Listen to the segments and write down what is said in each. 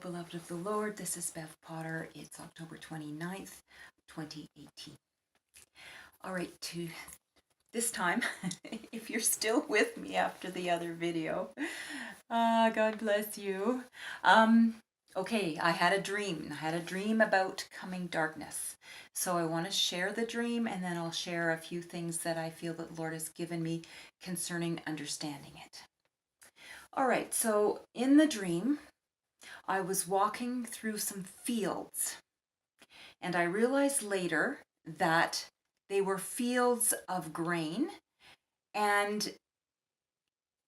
beloved of the Lord. This is Bev Potter. It's October 29th, 2018. All right, to this time, if you're still with me after the other video, God bless you. Okay, I had a dream. I had a dream about coming darkness. So I want to share the dream, and then I'll share a few things that I feel that the Lord has given me concerning understanding it. All right, so in the dream, I was walking through some fields, and I realized later that they were fields of grain, and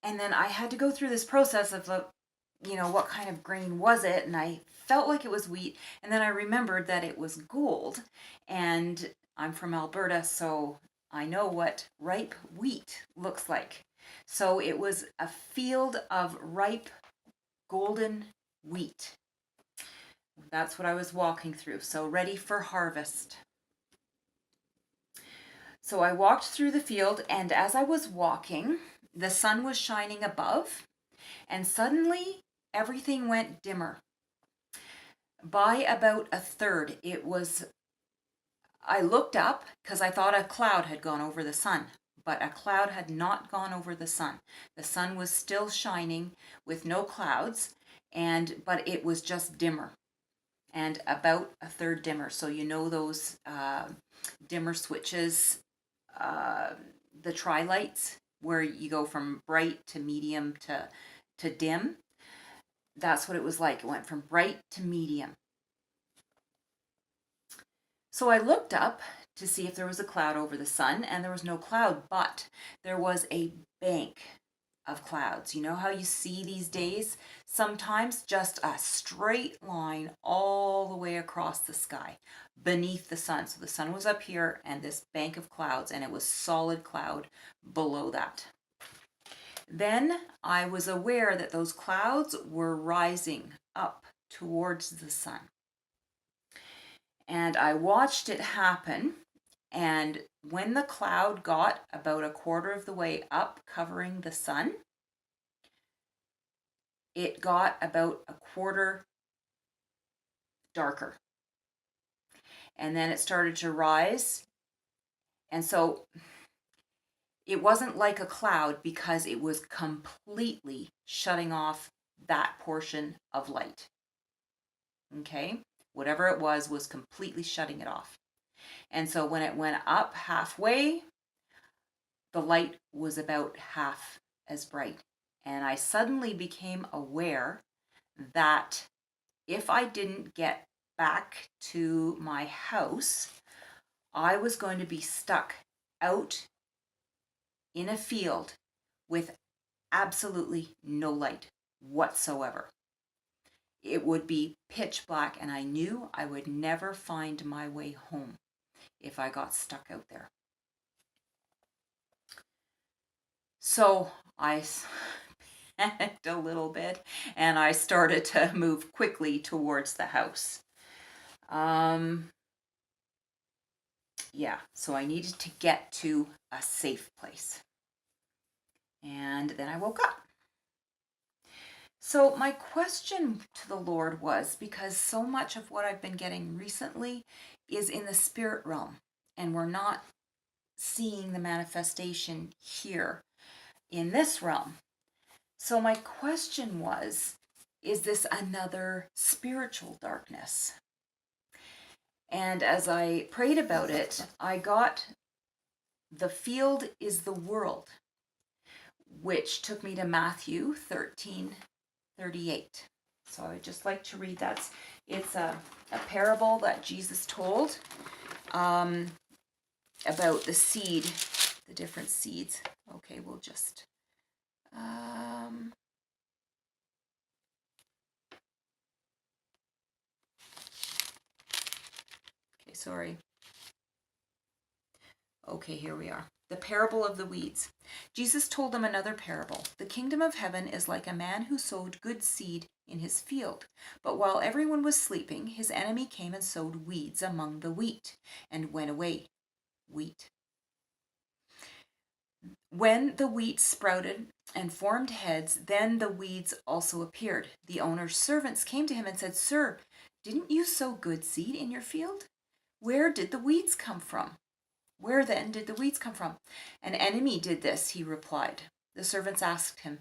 then I had to go through this process of what kind of grain was it, and I felt like it was wheat, and then I remembered that it was gold, and I'm from Alberta, so I know what ripe wheat looks like. So it was a field of ripe golden wheat. That's what I was walking through, so ready for harvest. So I walked through the field, and as I was walking, the sun was shining above, and suddenly everything went dimmer. By about a third, I looked up because I thought a cloud had gone over the sun, but a cloud had not gone over the sun. The sun was still shining with no clouds, but it was just dimmer. And about a third dimmer. So you know those dimmer switches, the tri-lights, where you go from bright to medium to dim. That's what it was like. It went from bright to medium. So I looked up to see if there was a cloud over the sun, and there was no cloud, but there was a bank of clouds. You know how you see these days? Sometimes just a straight line all the way across the sky beneath the sun. So the sun was up here and this bank of clouds, and it was solid cloud below that. Then I was aware that those clouds were rising up towards the sun. And I watched it happen. And when the cloud got about a quarter of the way up, covering the sun, it got about a quarter darker. And then it started to rise. And so it wasn't like a cloud because it was completely shutting off that portion of light. Okay? Whatever it was completely shutting it off. And so when it went up halfway, the light was about half as bright. And I suddenly became aware that if I didn't get back to my house, I was going to be stuck out in a field with absolutely no light whatsoever. It would be pitch black, and I knew I would never find my way home if I got stuck out there. So I panicked a little bit, and I started to move quickly towards the house. So I needed to get to a safe place. And then I woke up. So my question to the Lord was, because so much of what I've been getting recently is in the spirit realm, and we're not seeing the manifestation here in this realm. So my question was, is this another spiritual darkness? And as I prayed about it, I got the field is the world, which took me to Matthew 13:38. So I'd just like to read that. It's a parable that Jesus told about the seed, the different seeds. Okay, we'll just... okay, sorry. Okay, here we are. The parable of the weeds. Jesus told them another parable. The kingdom of heaven is like a man who sowed good seed in his field. But while everyone was sleeping, his enemy came and sowed weeds among the wheat and went away. Wheat. When the wheat sprouted and formed heads, then the weeds also appeared. The owner's servants came to him and said, "Sir, didn't you sow good seed in your field? Where did the weeds come from?" "Where then did the weeds come from?" "An enemy did this," he replied. The servants asked him,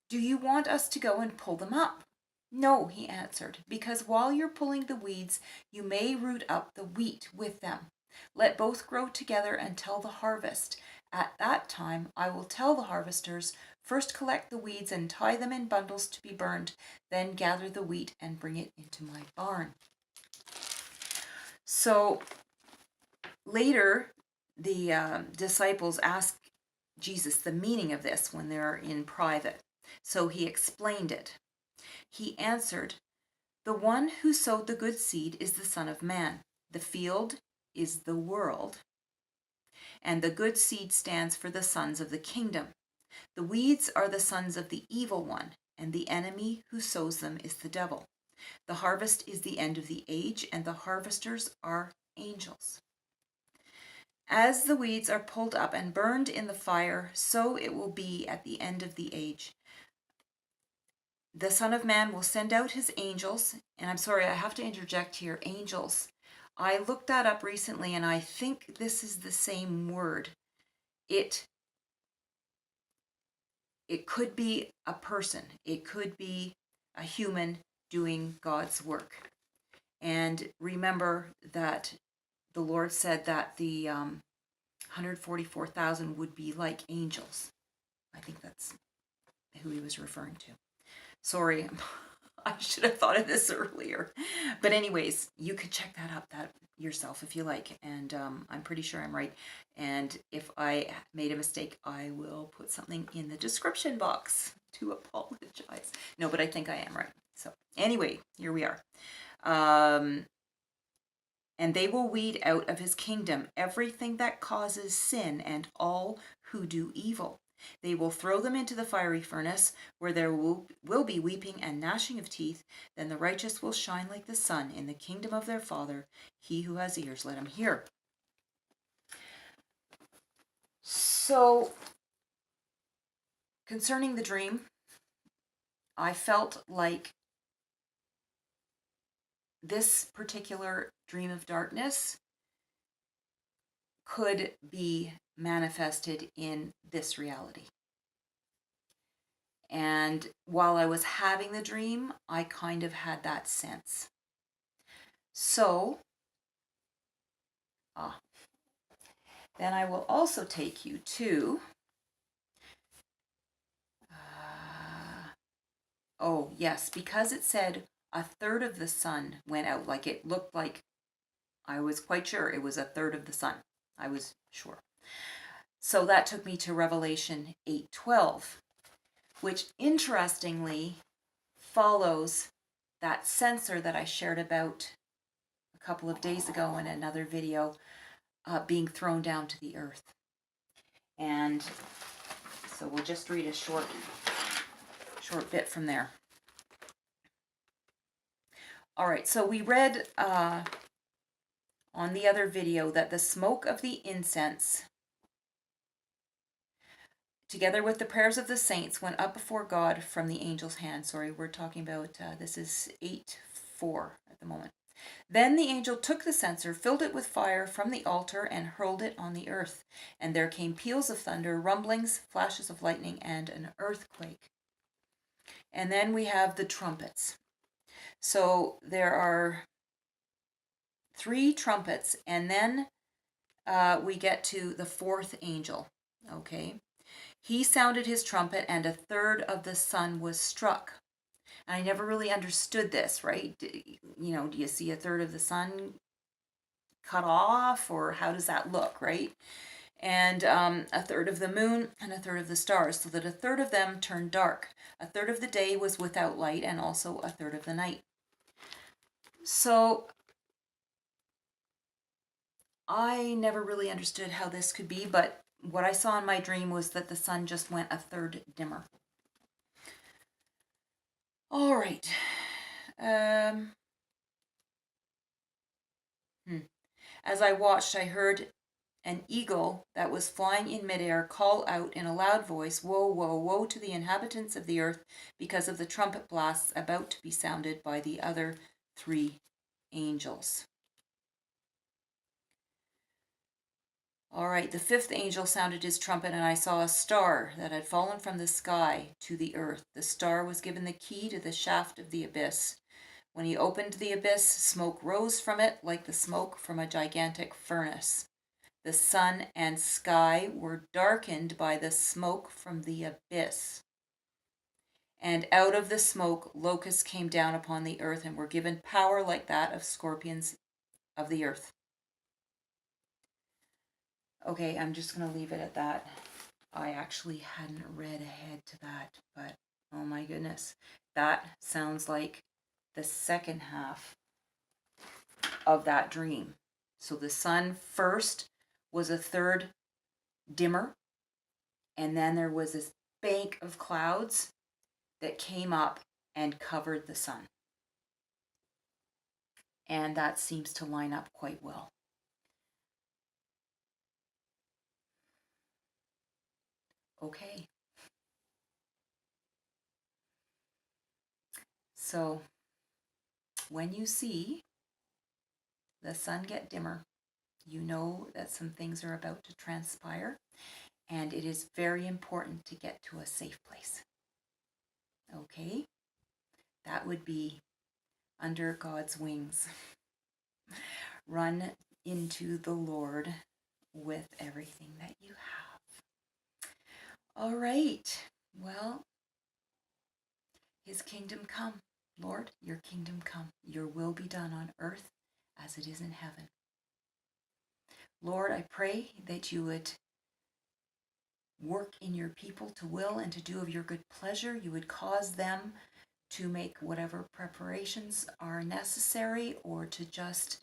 "Do you want us to go and pull them up?" "No," he answered, "because while you're pulling the weeds, you may root up the wheat with them. Let both grow together until the harvest. At that time, I will tell the harvesters, 'First collect the weeds and tie them in bundles to be burned, then gather the wheat and bring it into my barn.'" So later, the disciples ask Jesus the meaning of this when they're in private. So he explained it. He answered, "The one who sowed the good seed is the Son of Man. The field is the world, and the good seed stands for the sons of the kingdom. The weeds are the sons of the evil one, and the enemy who sows them is the devil. The harvest is the end of the age, and the harvesters are angels. As the weeds are pulled up and burned in the fire, so it will be at the end of the age. The Son of Man will send out his angels," and I'm sorry, I have to interject here, angels. I looked that up recently, and I think this is the same word. It could be a person. It could be a human doing God's work. And remember that the Lord said that the 144,000 would be like angels. I think that's who he was referring to. Sorry, I should have thought of this earlier. But anyways, you could check that up yourself if you like. And I'm pretty sure I'm right. And if I made a mistake, I will put something in the description box to apologize. No, but I think I am right. So anyway, here we are. And they will weed out of his kingdom everything that causes sin and all who do evil. They will throw them into the fiery furnace, where there will be weeping and gnashing of teeth. Then the righteous will shine like the sun in the kingdom of their Father. He who has ears, let him hear. So, concerning the dream, I felt like this particular dream of darkness could be manifested in this reality. And while I was having the dream, I kind of had that sense. So, then I will also take you to, oh yes, because it said a third of the sun went out, like it looked like, I was quite sure it was a third of the sun. I was sure. So that took me to Revelation 8:12, which interestingly follows that censer that I shared about a couple of days ago in another video, being thrown down to the earth. And so we'll just read a short bit from there. All right, so we read on the other video that the smoke of the incense, together with the prayers of the saints, went up before God from the angel's hand. Sorry, we're talking about, this is 8:4 at the moment. Then the angel took the censer, filled it with fire from the altar, and hurled it on the earth. And there came peals of thunder, rumblings, flashes of lightning, and an earthquake. And then we have the trumpets. So there are 3 trumpets, and then we get to the 4th angel. Okay. He sounded his trumpet, and a third of the sun was struck. And I never really understood this, right? You know, do you see a third of the sun cut off, or how does that look, right? And a third of the moon and a third of the stars, so that a third of them turned dark. A third of the day was without light, and also a third of the night. So I never really understood how this could be, but what I saw in my dream was that the sun just went a third dimmer. All right. As I watched, I heard an eagle that was flying in midair call out in a loud voice, "Woe, woe, woe to the inhabitants of the earth because of the trumpet blasts about to be sounded by the other three angels." All right, the fifth angel sounded his trumpet, and I saw a star that had fallen from the sky to the earth. The star was given the key to the shaft of the abyss. When he opened the abyss, smoke rose from it like the smoke from a gigantic furnace. The sun and sky were darkened by the smoke from the abyss. And out of the smoke, locusts came down upon the earth and were given power like that of scorpions of the earth. Okay, I'm just going to leave it at that. I actually hadn't read ahead to that, but oh my goodness. That sounds like the second half of that dream. So the sun first was a third dimmer, and then there was this bank of clouds that came up and covered the sun. And that seems to line up quite well. Okay. So when you see the sun get dimmer, you know that some things are about to transpire, and it is very important to get to a safe place. Okay? That would be under God's wings. Run into the Lord with everything that you have. All right. Well, His kingdom come. Lord, your kingdom come. Your will be done on earth as it is in heaven. Lord, I pray that you would work in your people to will and to do of your good pleasure. You would cause them to make whatever preparations are necessary, or to just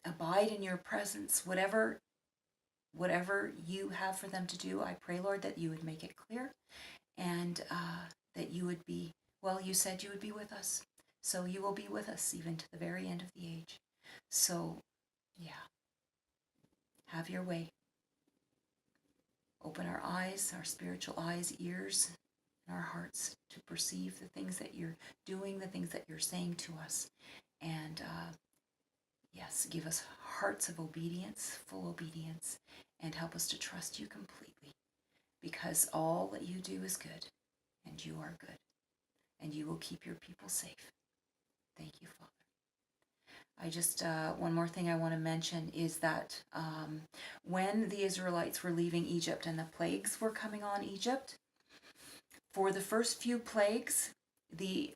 abide in your presence, whatever you have for them to do. I pray, Lord, that you would make it clear, and that you would be, well, you said you would be with us, so you will be with us even to the very end of the age. So, yeah, have your way. Open our eyes, our spiritual eyes, ears, and our hearts to perceive the things that you're doing, the things that you're saying to us. And yes, give us hearts of obedience, full obedience, and help us to trust you completely, because all that you do is good, and you are good, and you will keep your people safe. Thank you, Father. I just, one more thing I want to mention is that when the Israelites were leaving Egypt and the plagues were coming on Egypt, for the first few plagues, the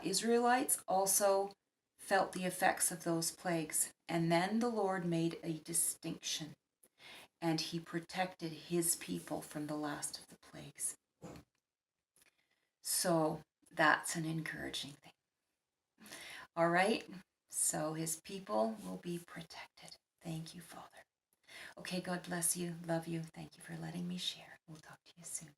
Israelites also felt the effects of those plagues. And then the Lord made a distinction, and he protected his people from the last of the plagues. So that's an encouraging thing. All right, so his people will be protected. Thank you, Father. Okay, God bless you. Love you. Thank you for letting me share. We'll talk to you soon.